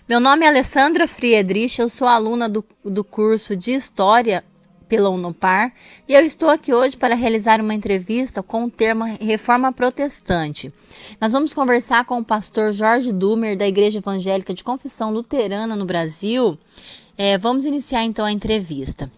Meu nome é Alessandra Friedrich, eu sou aluna do curso de História pela Unopar e eu estou aqui hoje para realizar uma entrevista com o tema Reforma Protestante. Nós vamos conversar com o pastor Jorge Dumer, da Igreja Evangélica de Confissão Luterana no Brasil. Vamos iniciar então a entrevista.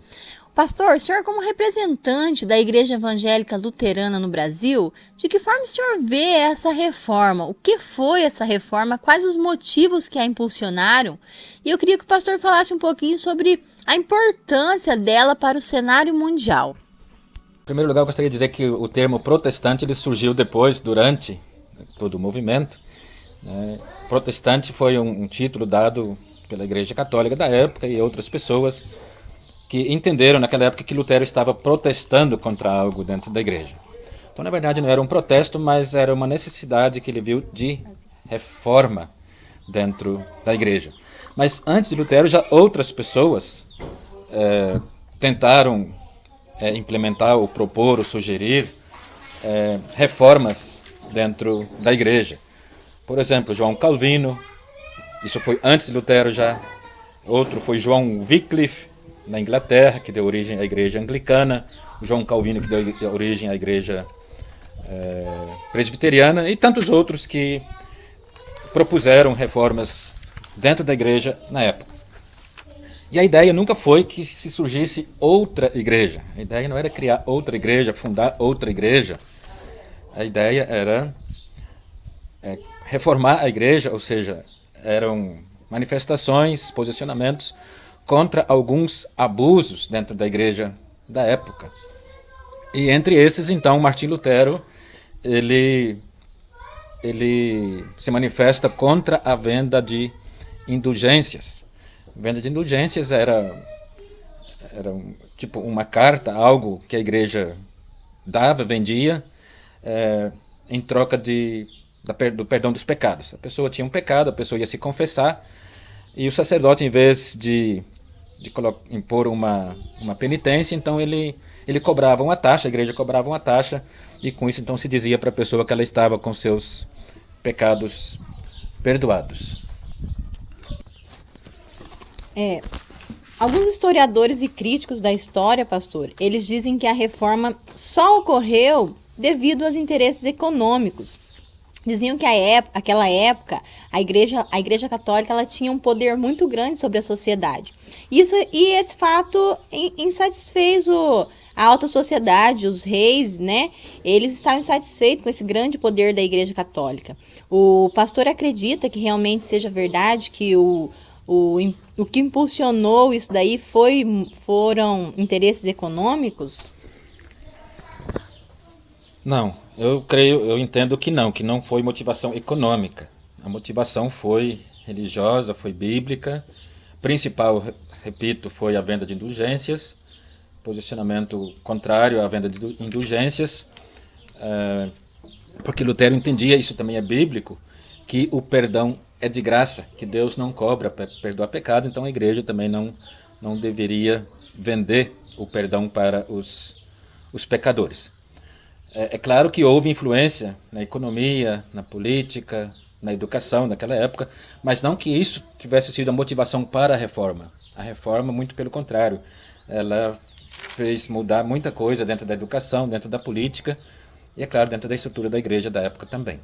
Pastor, o senhor como representante da Igreja Evangélica Luterana no Brasil, de que forma o senhor vê essa reforma? O que foi essa reforma? Quais os motivos que a impulsionaram? E eu queria que o pastor falasse um pouquinho sobre a importância dela para o cenário mundial. Em primeiro lugar, eu gostaria de dizer que o termo protestante ele surgiu depois, durante todo o movimento. Protestante foi um título dado pela Igreja Católica da época e outras pessoas que entenderam naquela época que Lutero estava protestando contra algo dentro da igreja. Então, na verdade, não era um protesto, mas era uma necessidade que ele viu de reforma dentro da igreja. Mas antes de Lutero, já outras pessoas tentaram implementar ou propor ou sugerir reformas dentro da igreja. Por exemplo, João Calvino, isso foi antes de Lutero já. Outro foi João Wycliffe, na Inglaterra, que deu origem à igreja anglicana, João Calvino, que deu origem à igreja presbiteriana, e tantos outros que propuseram reformas dentro da igreja na época. E a ideia nunca foi que se surgisse outra igreja. A ideia não era criar outra igreja, fundar outra igreja. A ideia era reformar a igreja, ou seja, eram manifestações, posicionamentos contra alguns abusos dentro da igreja da época. E entre esses, então, Martim Lutero, ele se manifesta contra a venda de indulgências. A venda de indulgências era tipo uma carta, algo que a igreja dava, vendia, em troca do perdão dos pecados. A pessoa tinha um pecado, a pessoa ia se confessar, e o sacerdote, em vez de impor uma penitência, então ele cobrava uma taxa, a igreja cobrava uma taxa, e com isso então se dizia para a pessoa que ela estava com seus pecados perdoados. Alguns historiadores e críticos da história, pastor, eles dizem que a reforma só ocorreu devido aos interesses econômicos. Diziam que aquela época a igreja católica ela tinha um poder muito grande sobre a sociedade. E esse fato insatisfez a alta sociedade, os reis, né? Eles estavam insatisfeitos com esse grande poder da igreja católica. O pastor acredita que realmente seja verdade que o que impulsionou isso daí foram interesses econômicos? Não, eu entendo que não foi motivação econômica. A motivação foi religiosa, foi bíblica. Principal, repito, foi a venda de indulgências, posicionamento contrário à venda de indulgências, porque Lutero entendia, isso também é bíblico, que o perdão é de graça, que Deus não cobra para perdoar pecado, então a igreja também não deveria vender o perdão para os pecadores. É claro que houve influência na economia, na política, na educação naquela época, mas não que isso tivesse sido a motivação para a reforma. A reforma, muito pelo contrário, ela fez mudar muita coisa dentro da educação, dentro da política e, é claro, dentro da estrutura da igreja da época também.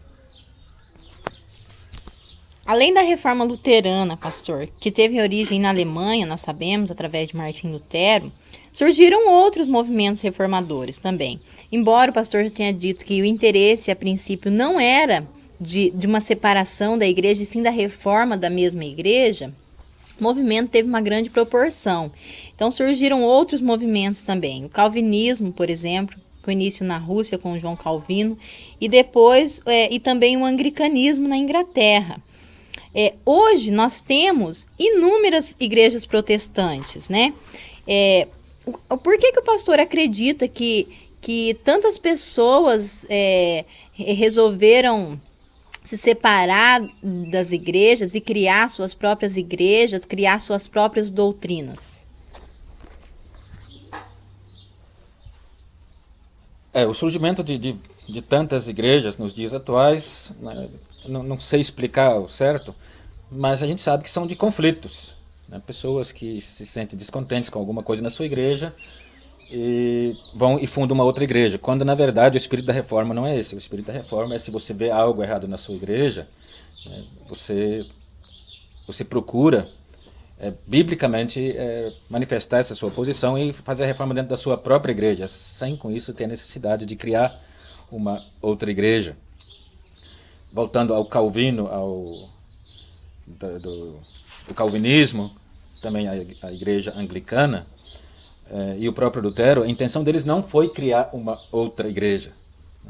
Além da reforma luterana, pastor, que teve origem na Alemanha, nós sabemos, através de Martim Lutero, surgiram outros movimentos reformadores também. Embora o pastor já tenha dito que o interesse, a princípio, não era de uma separação da igreja, e sim da reforma da mesma igreja, o movimento teve uma grande proporção. Então surgiram outros movimentos também. O calvinismo, por exemplo, com início na Rússia com João Calvino, e depois e também o anglicanismo na Inglaterra. Hoje nós temos inúmeras igrejas protestantes, né? Por que o pastor acredita que tantas pessoas resolveram se separar das igrejas e criar suas próprias igrejas, criar suas próprias doutrinas? O surgimento de tantas igrejas nos dias atuais, né, não sei explicar o certo, mas a gente sabe que são de conflitos, né? Pessoas que se sentem descontentes com alguma coisa na sua igreja e vão e fundam uma outra igreja, quando na verdade o espírito da reforma não é esse. O espírito da reforma é, se você vê algo errado na sua igreja, né, você procura biblicamente manifestar essa sua posição e fazer a reforma dentro da sua própria igreja, sem com isso ter a necessidade de criar uma outra igreja. Voltando ao Calvino, do calvinismo, também a igreja anglicana, e o próprio Lutero, a intenção deles não foi criar uma outra igreja.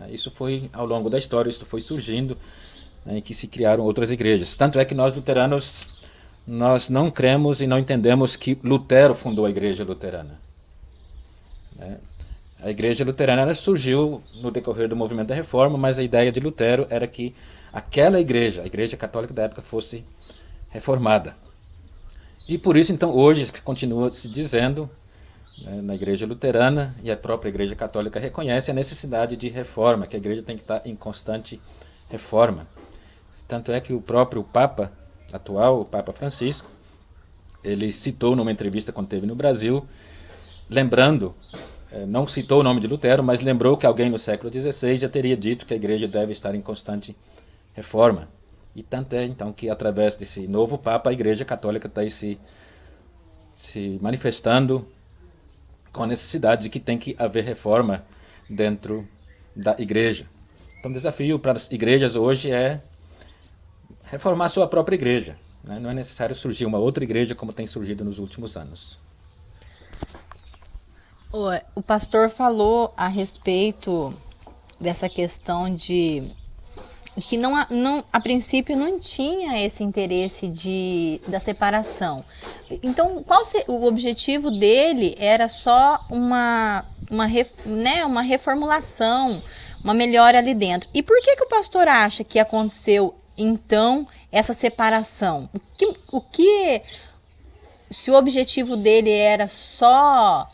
Isso foi ao longo da história, isso foi surgindo, em que se criaram outras igrejas. Tanto é que nós luteranos, nós não cremos e não entendemos que Lutero fundou a igreja luterana. A igreja luterana surgiu no decorrer do movimento da reforma, mas a ideia de Lutero era que aquela igreja, a igreja católica da época, fosse reformada. E por isso, então, hoje continua se dizendo, né, na igreja luterana, e a própria igreja católica reconhece a necessidade de reforma, que a igreja tem que estar em constante reforma. Tanto é que o próprio Papa atual, o Papa Francisco, ele citou numa entrevista quando esteve no Brasil, lembrando, não citou o nome de Lutero, mas lembrou que alguém no século XVI já teria dito que a igreja deve estar em constante reforma. E tanto é então que através desse novo Papa a igreja católica está aí se manifestando com a necessidade de que tem que haver reforma dentro da igreja. Então o desafio para as igrejas hoje é reformar a sua própria igreja, né? Não é necessário surgir uma outra igreja como tem surgido nos últimos anos. O pastor falou a respeito dessa questão de que a princípio não tinha esse interesse da separação. Então, o objetivo dele era só uma reformulação, uma melhora ali dentro. E por que o pastor acha que aconteceu, então, essa separação? Se o objetivo dele era só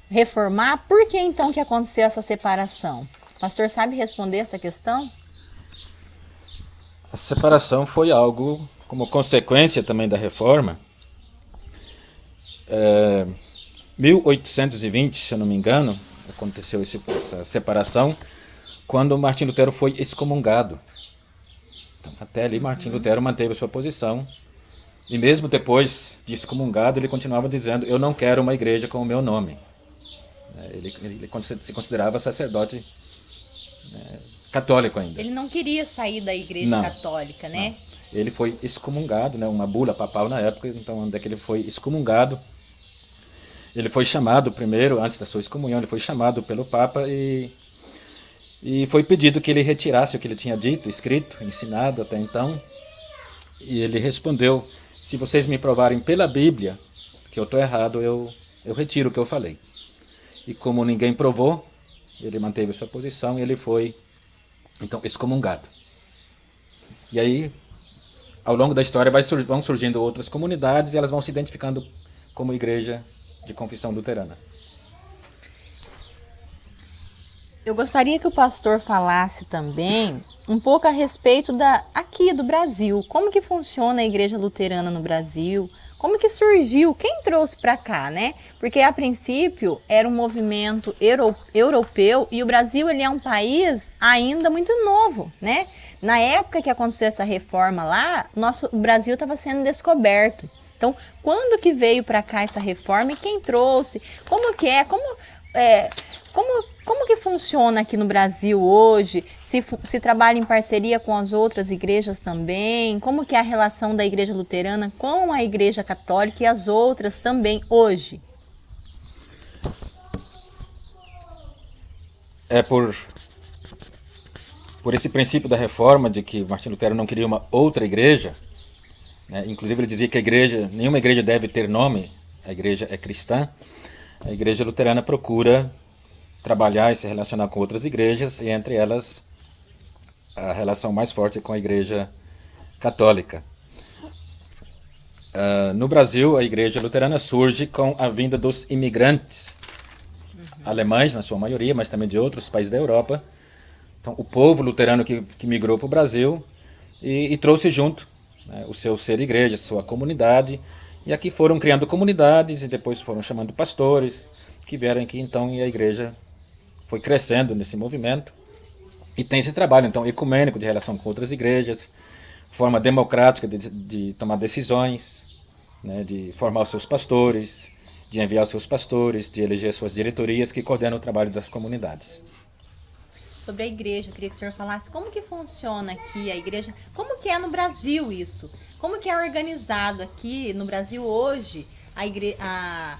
reformar, por que então que aconteceu essa separação? O pastor sabe responder essa questão? A separação foi algo como consequência também da reforma. 1820, se eu não me engano, aconteceu essa separação quando Martim Lutero foi excomungado. Então, até ali Martim Lutero manteve a sua posição e mesmo depois de excomungado ele continuava dizendo: eu não quero uma igreja com o meu nome. Ele se considerava sacerdote católico ainda. Ele não queria sair da igreja católica, né? Não. Ele foi excomungado, né? Uma bula papal na época, então onde é que ele foi excomungado? Ele foi chamado primeiro, antes da sua excomunhão, ele foi chamado pelo Papa e foi pedido que ele retirasse o que ele tinha dito, escrito, ensinado até então. E ele respondeu: se vocês me provarem pela Bíblia que eu estou errado, eu retiro o que eu falei. E como ninguém provou, ele manteve a sua posição e ele foi então excomungado. E aí, ao longo da história, vão surgindo outras comunidades e elas vão se identificando como igreja de confissão luterana. Eu gostaria que o pastor falasse também um pouco a respeito aqui do Brasil. Como que funciona a igreja luterana no Brasil? Como que surgiu? Quem trouxe para cá, né? Porque a princípio era um movimento europeu e o Brasil ele é um país ainda muito novo, né? Na época que aconteceu essa reforma lá, o Brasil estava sendo descoberto. Então, quando que veio para cá essa reforma e quem trouxe? Como que é? Como que funciona aqui no Brasil hoje? Se trabalha em parceria com as outras igrejas também? Como que é a relação da igreja luterana com a igreja católica e as outras também hoje? Por esse princípio da reforma de que Martim Lutero não queria uma outra igreja, né? Inclusive ele dizia que nenhuma igreja deve ter nome, a igreja é cristã. A igreja luterana procura trabalhar e se relacionar com outras igrejas, e entre elas a relação mais forte é com a igreja católica. No Brasil, a igreja luterana surge com a vinda dos imigrantes, alemães na sua maioria, mas também de outros países da Europa. Então, o povo luterano que migrou para o Brasil e trouxe junto, né, né, o seu ser igreja, sua comunidade, e aqui foram criando comunidades e depois foram chamando pastores que vieram aqui então e a igreja foi crescendo nesse movimento e tem esse trabalho então ecumênico de relação com outras igrejas, forma democrática de tomar decisões, né, de formar os seus pastores, de enviar os seus pastores, de eleger suas diretorias que coordenam o trabalho das comunidades. Sobre a igreja, eu queria que o senhor falasse como que funciona aqui a igreja, como que é no Brasil isso, como que é organizado aqui no Brasil hoje a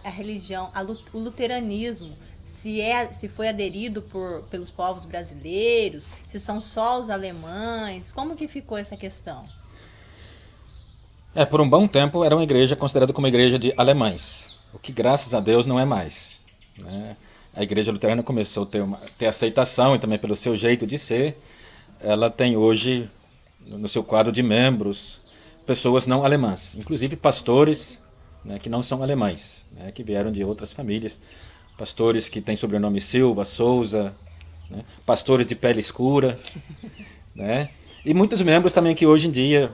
religião, o luteranismo, se foi aderido pelos povos brasileiros, se são só os alemães, como que ficou essa questão? Por um bom tempo era uma igreja considerada como uma igreja de alemães, o que graças a Deus não é mais, né? A igreja luterana começou a ter aceitação e também pelo seu jeito de ser, ela tem hoje no seu quadro de membros pessoas não alemãs, inclusive pastores, né, que não são alemães, né, que vieram de outras famílias, pastores que têm sobrenome Silva, Souza, né, pastores de pele escura, né, e muitos membros também que hoje em dia,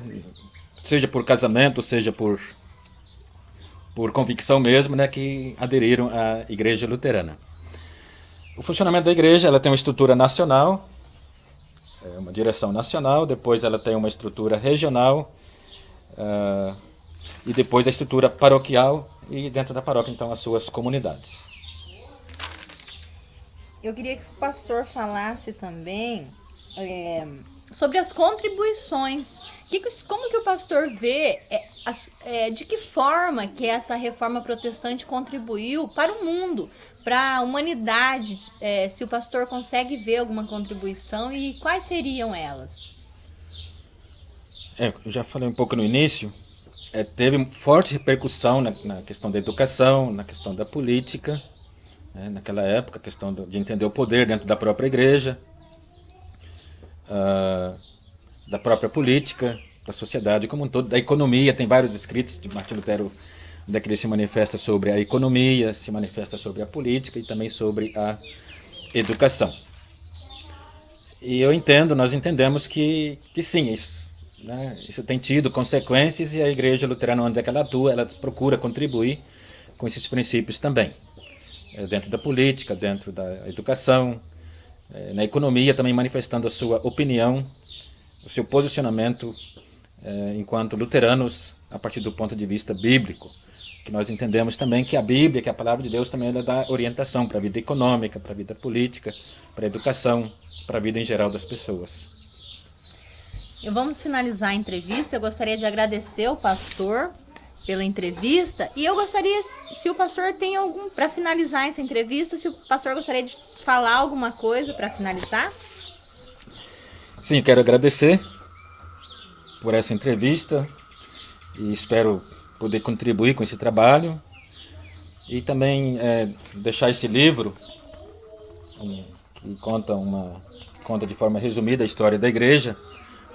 seja por casamento, seja por convicção mesmo, né, que aderiram à igreja luterana. O funcionamento da igreja, ela tem uma estrutura nacional, uma direção nacional, depois ela tem uma estrutura regional, e depois a estrutura paroquial, e dentro da paróquia, então, as suas comunidades. Eu queria que o pastor falasse também sobre as contribuições. Como que o pastor vê, de que forma que essa reforma protestante contribuiu para o mundo, para a humanidade, se o pastor consegue ver alguma contribuição e quais seriam elas? Eu já falei um pouco no início, teve forte repercussão na questão da educação, na questão da política, né, naquela época, a questão de entender o poder dentro da própria igreja, da própria política, da sociedade como um todo, da economia. Tem vários escritos de Martim Lutero onde ele se manifesta sobre a economia, se manifesta sobre a política e também sobre a educação. E nós entendemos que sim, isso tem tido consequências e a igreja luterana, onde é que ela atua, ela procura contribuir com esses princípios também. Dentro da política, dentro da educação, na economia também manifestando a sua opinião, o seu posicionamento enquanto luteranos a partir do ponto de vista bíblico, que nós entendemos também que a Bíblia, que a palavra de Deus também ela dá orientação para a vida econômica, para a vida política, para a educação, para a vida em geral das pessoas. Vamos finalizar a entrevista. Eu gostaria de agradecer ao pastor pela entrevista e eu gostaria, se o pastor tem para finalizar essa entrevista, se o pastor gostaria de falar alguma coisa para finalizar? Sim, quero agradecer por essa entrevista e espero poder contribuir com esse trabalho e também deixar esse livro que conta de forma resumida a história da igreja,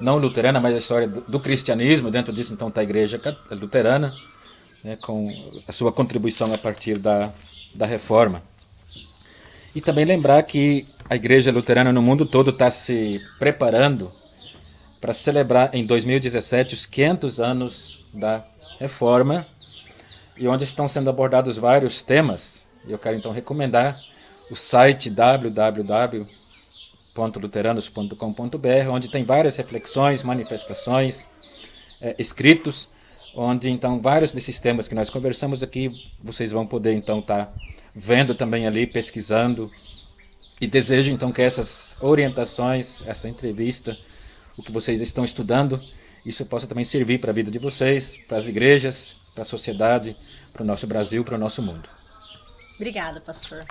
não luterana, mas a história do cristianismo. Dentro disso então está a igreja luterana, né, com a sua contribuição a partir da reforma. E também lembrar que a igreja luterana no mundo todo está se preparando para celebrar em 2017 os 500 anos da reforma, e onde estão sendo abordados vários temas. Eu quero então recomendar o site www.luteranos.com.br, onde tem várias reflexões, manifestações, escritos, onde então vários desses temas que nós conversamos aqui, vocês vão poder então estar vendo também ali, pesquisando, e desejo então que essas orientações, essa entrevista, o que vocês estão estudando, isso possa também servir para a vida de vocês, para as igrejas, para a sociedade, para o nosso Brasil, para o nosso mundo. Obrigada, pastor.